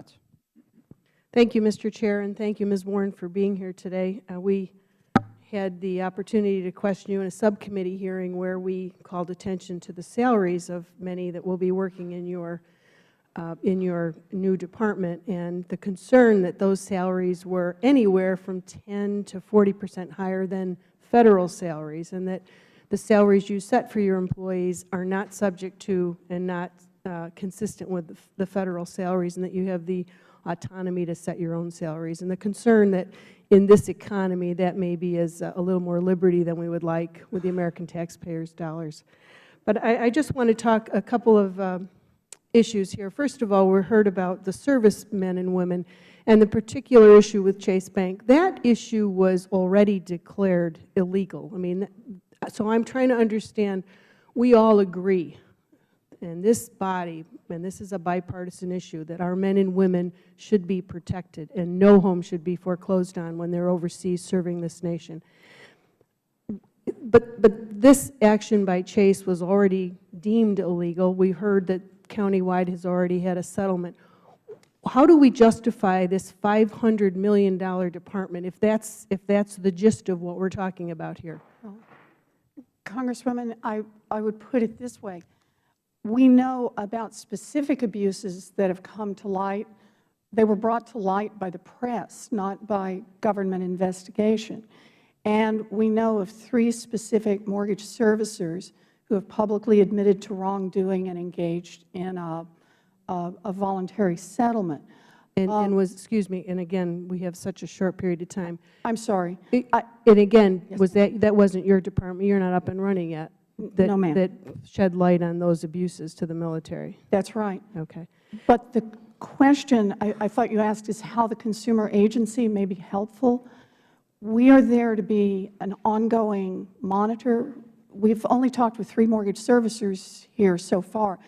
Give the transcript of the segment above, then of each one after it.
minutes. Thank you, Mr. Chair, and thank you, Ms. Warren, for being here today. We had the opportunity to question you in a subcommittee hearing where we called attention to the salaries of many that will be working in your new department, and the concern that those salaries were anywhere from 10 to 40% higher than Federal salaries, and that the salaries you set for your employees are not subject to and not consistent with the Federal salaries, and that you have the autonomy to set your own salaries. And the concern that in this economy that maybe is a little more liberty than we would like with the American taxpayers' dollars. But I just want to talk a couple of issues here. First of all, we heard about the servicemen and women and the particular issue with Chase Bank. That issue was already declared illegal. I mean, so I'm trying to understand, we all agree in this body, and this is a bipartisan issue, that our men and women should be protected and no home should be foreclosed on when they're overseas serving this nation. But this action by Chase was already deemed illegal. We heard that countywide has already had a settlement. How do we justify this $500 million department if that's the gist of what we're talking about here? Well, Congresswoman, I would put it this way. We know about specific abuses that have come to light. They were brought to light by the press, not by government investigation. And we know of 3 specific mortgage servicers who have publicly admitted to wrongdoing and engaged in a voluntary settlement. And was, excuse me, and again, we have such a short period of time. I'm sorry. And again, Yes, was that wasn't your department? You're not up and running yet. No, ma'am. That shed light on those abuses to the military. That's right. Okay. But the question I thought you asked is how the consumer agency may be helpful. We are there to be an ongoing monitor. We've only talked with 3 mortgage servicers here so far.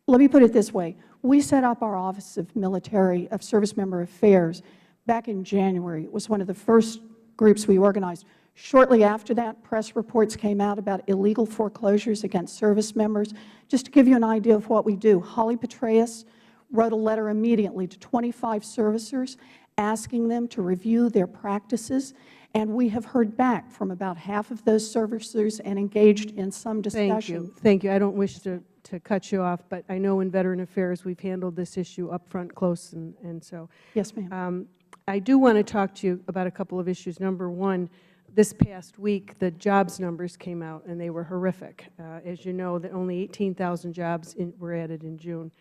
Let me put it this way. We set up our Office of Service Member Affairs back in January. It was one of the first groups we organized. Shortly after that, press reports came out about illegal foreclosures against service members. Just to give you an idea of what we do, Holly Petraeus wrote a letter immediately to 25 servicers asking them to review their practices, and we have heard back from about half of those servicers and engaged in some discussion. Thank you. Thank you. I don't wish to cut you off, but I know in Veteran Affairs we've handled this issue up front close, and so. Yes, ma'am. I do want to talk to you about a couple of issues. Number one, this past week, the jobs numbers came out, and they were horrific. As you know, that only 18,000 jobs were added in June.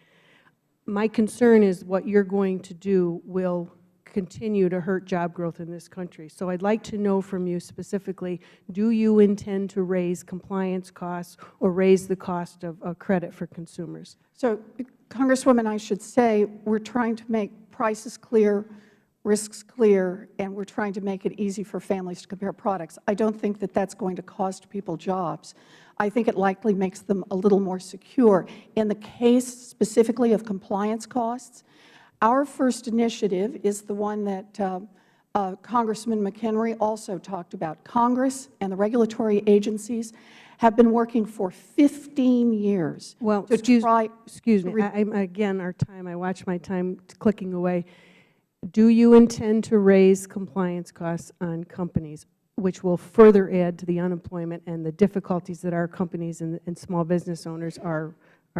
My concern is what you're going to do will continue to hurt job growth in this country. So I'd like to know from you specifically, do you intend to raise compliance costs or raise the cost of credit for consumers? So, Congresswoman, I should say we're trying to make prices clear, risks clear, and we're trying to make it easy for families to compare products. I don't think that that's going to cost people jobs. I think it likely makes them a little more secure. In the case specifically of compliance costs, our first initiative is the one that Congressman McHenry also talked about. Congress and the regulatory agencies have been working for 15 years excuse me. Again, I watch my time clicking away. Do you intend to raise compliance costs on companies, which will further add to the unemployment and the difficulties that our companies and small business owners are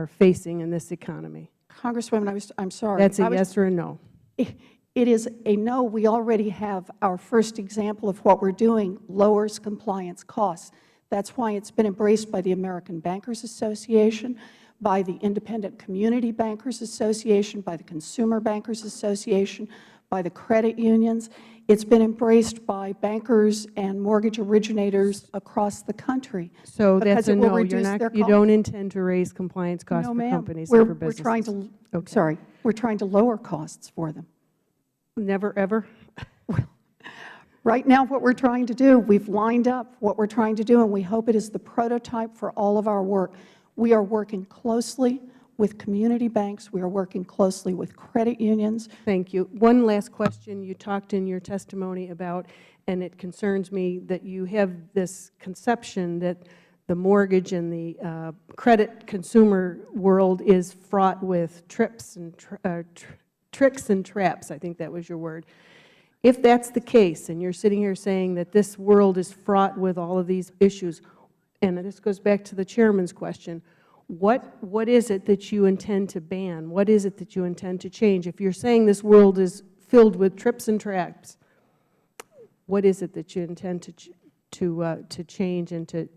facing in this economy? Congresswoman, I'm sorry. That's a yes or a no. It is a no. We already have our first example of what we're doing lowers compliance costs. That's why it's been embraced by the American Bankers Association, by the Independent Community Bankers Association, by the Consumer Bankers Association, by the credit unions. It's been embraced by bankers and mortgage originators across the country. So that's a no. You don't intend to raise compliance costs for companies and for businesses? We're trying to lower costs for them. Never, ever? Right now, what we're trying to do, we've lined up what we're trying to do, and we hope it is the prototype for all of our work. We are working closely with community banks. We are working closely with credit unions. Thank you. One last question. You talked in your testimony about, and it concerns me, that you have this conception that the mortgage and the credit consumer world is fraught with trips and tricks and traps, I think that was your word. If that's the case, and you're sitting here saying that this world is fraught with all of these issues, and this goes back to the Chairman's question, what is it that you intend to ban? What is it that you intend to change? If you're saying this world is filled with trips and traps, what is it that you intend to change and to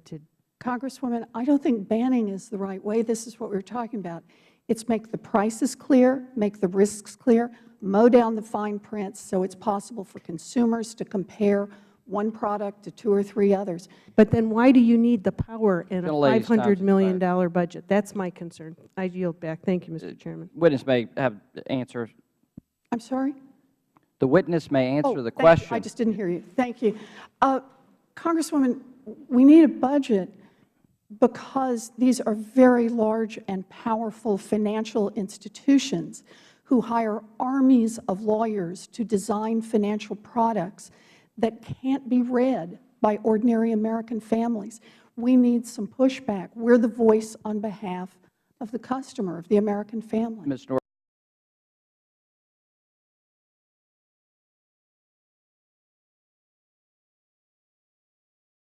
Congresswoman, I don't think banning is the right way. This is what we were talking about. It's make the prices clear, make the risks clear, mow down the fine print so it's possible for consumers to compare one product to 2 or 3 others. But then why do you need the power in a Ladies, time's $500 million expired. budget? That's my concern. I yield back. Thank you, Mr. Chairman. Witness may have the answer. I'm sorry? The witness may answer the thank you. question. I just didn't hear you. Thank you. Congresswoman, we need a budget because these are very large and powerful financial institutions who hire armies of lawyers to design financial products that can't be read by ordinary American families. We need some pushback. We're the voice on behalf of the customer, of the American family. Ms. Norton.